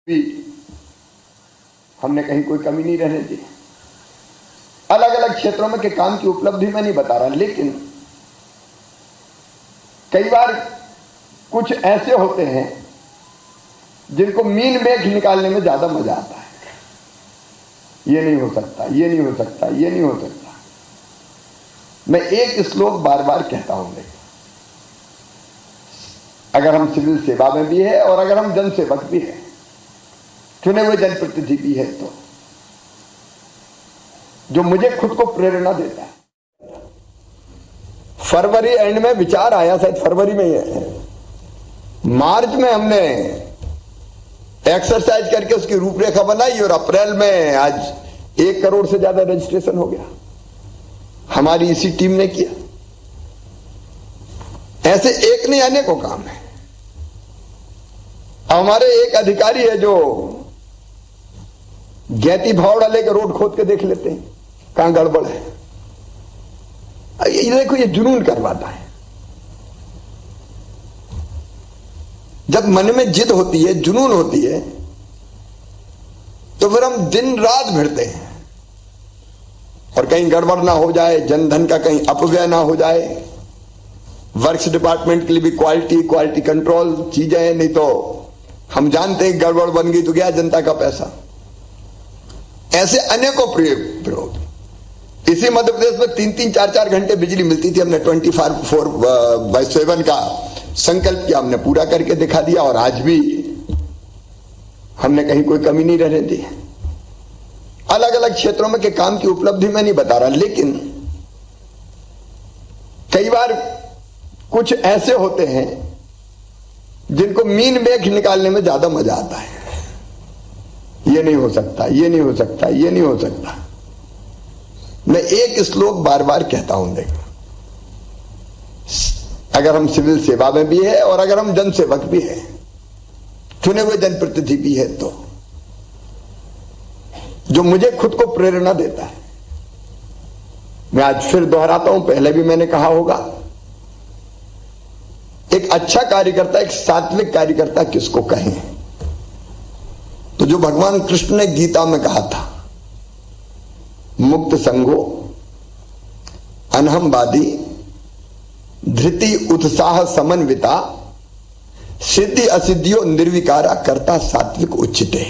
भी हमने कहीं कोई कमी नहीं रहने दी। अलग अलग क्षेत्रों में के काम की उपलब्धि मैं नहीं बता रहा, लेकिन कई बार कुछ ऐसे होते हैं जिनको मीन मेघ निकालने में ज्यादा मजा आता है। ये नहीं हो सकता, ये नहीं हो सकता, ये नहीं हो सकता। मैं एक श्लोक बार बार कहता हूं, लेकिन अगर हम सिविल सेवा में भी है और अगर हम जनसेवक भी है, चुने हुए जनप्रतिनिधि भी है, तो जो मुझे खुद को प्रेरणा देता है। फरवरी एंड में विचार आया, शायद फरवरी में ही है, मार्च में हमने एक्सरसाइज करके उसकी रूपरेखा बनाई और अप्रैल में आज 1 करोड़ से ज्यादा रजिस्ट्रेशन हो गया। हमारी इसी टीम ने किया। ऐसे एक नहीं, अनेकों काम है। हमारे एक अधिकारी है जो गैती भावड़ा लेकर रोड खोद के देख लेते हैं कहां गड़बड़ है। ये देखो, ये जुनून करवाता है। जब मन में जिद होती है, जुनून होती है, तो फिर हम दिन रात भिड़ते हैं और कहीं गड़बड़ ना हो जाए, जनधन का कहीं अपव्यय ना हो जाए। वर्क्स डिपार्टमेंट के लिए भी क्वालिटी कंट्रोल चीजें हैं, नहीं तो हम जानते हैं गड़बड़ बन गई तो गया जनता का पैसा। ऐसे अनेकों प्रयोग। इसी मध्य प्रदेश में 3-3, 4-4 घंटे बिजली मिलती थी। हमने 24/7 का संकल्प किया, हमने पूरा करके दिखा दिया और आज भी हमने कहीं कोई कमी नहीं रहने दी। अलग अलग क्षेत्रों में के काम की उपलब्धि मैं नहीं बता रहा, लेकिन कई बार कुछ ऐसे होते हैं जिनको मीन मेघ निकालने में ज्यादा मजा आता है। ये नहीं हो सकता, ये नहीं हो सकता, ये नहीं हो सकता। मैं एक श्लोक बार बार कहता हूं, देखो, अगर हम सिविल सेवा में भी है और अगर हम जनसेवक भी है, चुने हुए जनप्रतिनिधि भी है, तो जो मुझे खुद को प्रेरणा देता है, मैं आज फिर दोहराता हूं, पहले भी मैंने कहा होगा, एक अच्छा कार्यकर्ता, एक सात्विक कार्यकर्ता किसको कहें? तो जो भगवान कृष्ण ने गीता में कहा था, मुक्त संगो अनहमवादी धृति उत्साह समन्विता सिद्धि असिद्धियों निर्विकारा करता सात्विक उच्चते।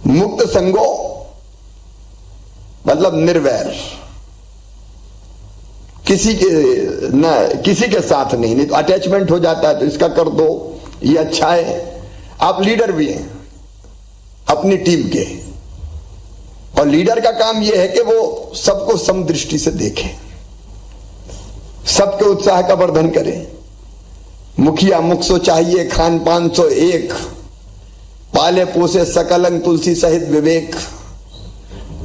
मुक्त संगो मतलब निर्वैर, किसी के साथ नहीं तो अटैचमेंट हो जाता है, तो इसका कर दो, ये अच्छा है। आप लीडर भी हैं अपनी टीम के, और लीडर का काम यह है कि वो सबको समदृष्टि से देखे, सबके उत्साह का वर्धन करे। मुखिया मुख सो चाहिए, खान पान सो एक, पाले पोसे सकलंग तुलसी सहित विवेक।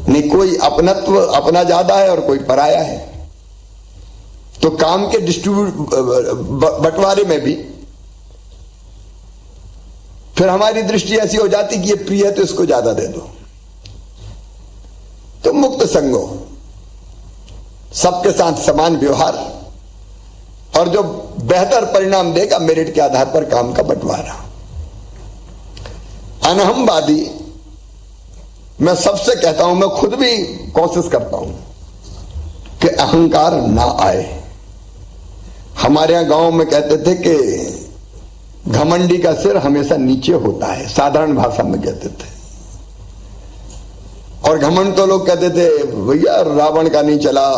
नहीं कोई अपनत्व, अपना ज्यादा है और कोई पराया है। तो काम के बंटवारे में भी फिर हमारी दृष्टि ऐसी हो जाती कि ये प्रिय है तो इसको ज्यादा दे दो। तो मुक्त संगो, सबके साथ समान व्यवहार, और जो बेहतर परिणाम देगा मेरिट के आधार पर काम का बंटवारा। अनहमवादी, मैं सबसे कहता हूं, मैं खुद भी कोशिश करता हूं कि अहंकार ना आए। हमारे यहां गांव में कहते थे कि घमंडी का सिर हमेशा नीचे होता है, साधारण भाषा में कहते थे। और घमंड तो लोग कहते थे भैया रावण का नहीं चला।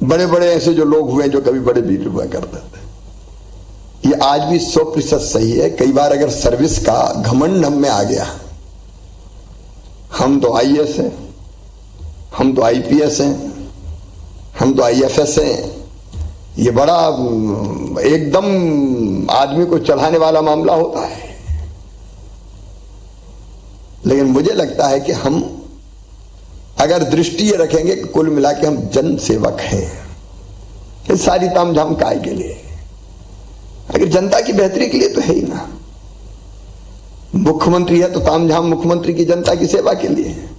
बड़े बड़े ऐसे जो लोग हुए जो कभी बड़े वीर हुआ करते थे। ये आज भी 100% सही है। कई बार अगर सर्विस का घमंड हम में आ गया, हम तो IAS हैं, हम तो IPS हैं, हम तो IFS हैं, ये बड़ा एकदम आदमी को चढ़ाने वाला मामला होता है। लेकिन मुझे लगता है कि हम अगर दृष्टि ये रखेंगे कि कुल मिला के हम जन सेवक हैं, ये सारी तामझाम काय के लिए? अगर जनता की बेहतरी के लिए तो है ही ना। मुख्यमंत्री है तो तामझाम मुख्यमंत्री की जनता की सेवा के लिए है।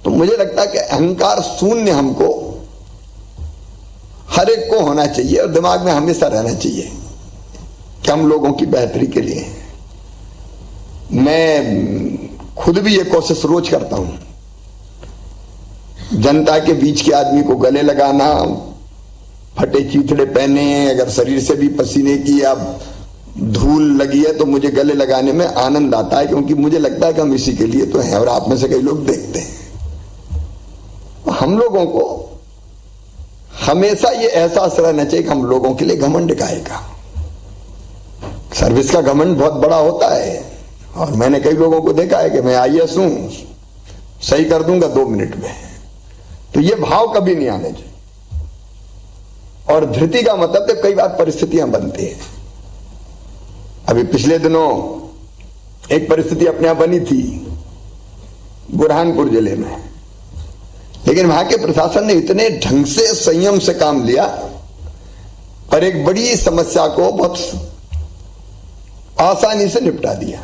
तो मुझे लगता है कि अहंकार शून्य हमको हर एक को होना चाहिए और दिमाग में हमेशा रहना चाहिए कि हम लोगों की बेहतरी के लिए। मैं खुद भी ये कोशिश रोज करता हूं, जनता के बीच के आदमी को गले लगाना, फटे चीथड़े पहने, अगर शरीर से भी पसीने की या धूल लगी है तो मुझे गले लगाने में आनंद आता है, क्योंकि मुझे लगता है कि हम इसी के लिए तो हैं और आप में से कई लोग देखते हैं। हम लोगों को हमेशा ये एहसास रहना चाहिए कि हम लोगों के लिए घमंड काहेगा। सर्विस का घमंड बहुत बड़ा होता है और मैंने कई लोगों को देखा है कि मैं आईएएस हूं, सही कर दूंगा 2 मिनट में, तो ये भाव कभी नहीं आने चाहिए। और धृति का मतलब तो कई बार परिस्थितियां बनती हैं। अभी पिछले दिनों एक परिस्थिति अपने यहां बनी थी बुरहानपुर जिले में, लेकिन वहां के प्रशासन ने इतने ढंग से संयम से काम लिया और एक बड़ी समस्या को बहुत आसानी से निपटा दिया।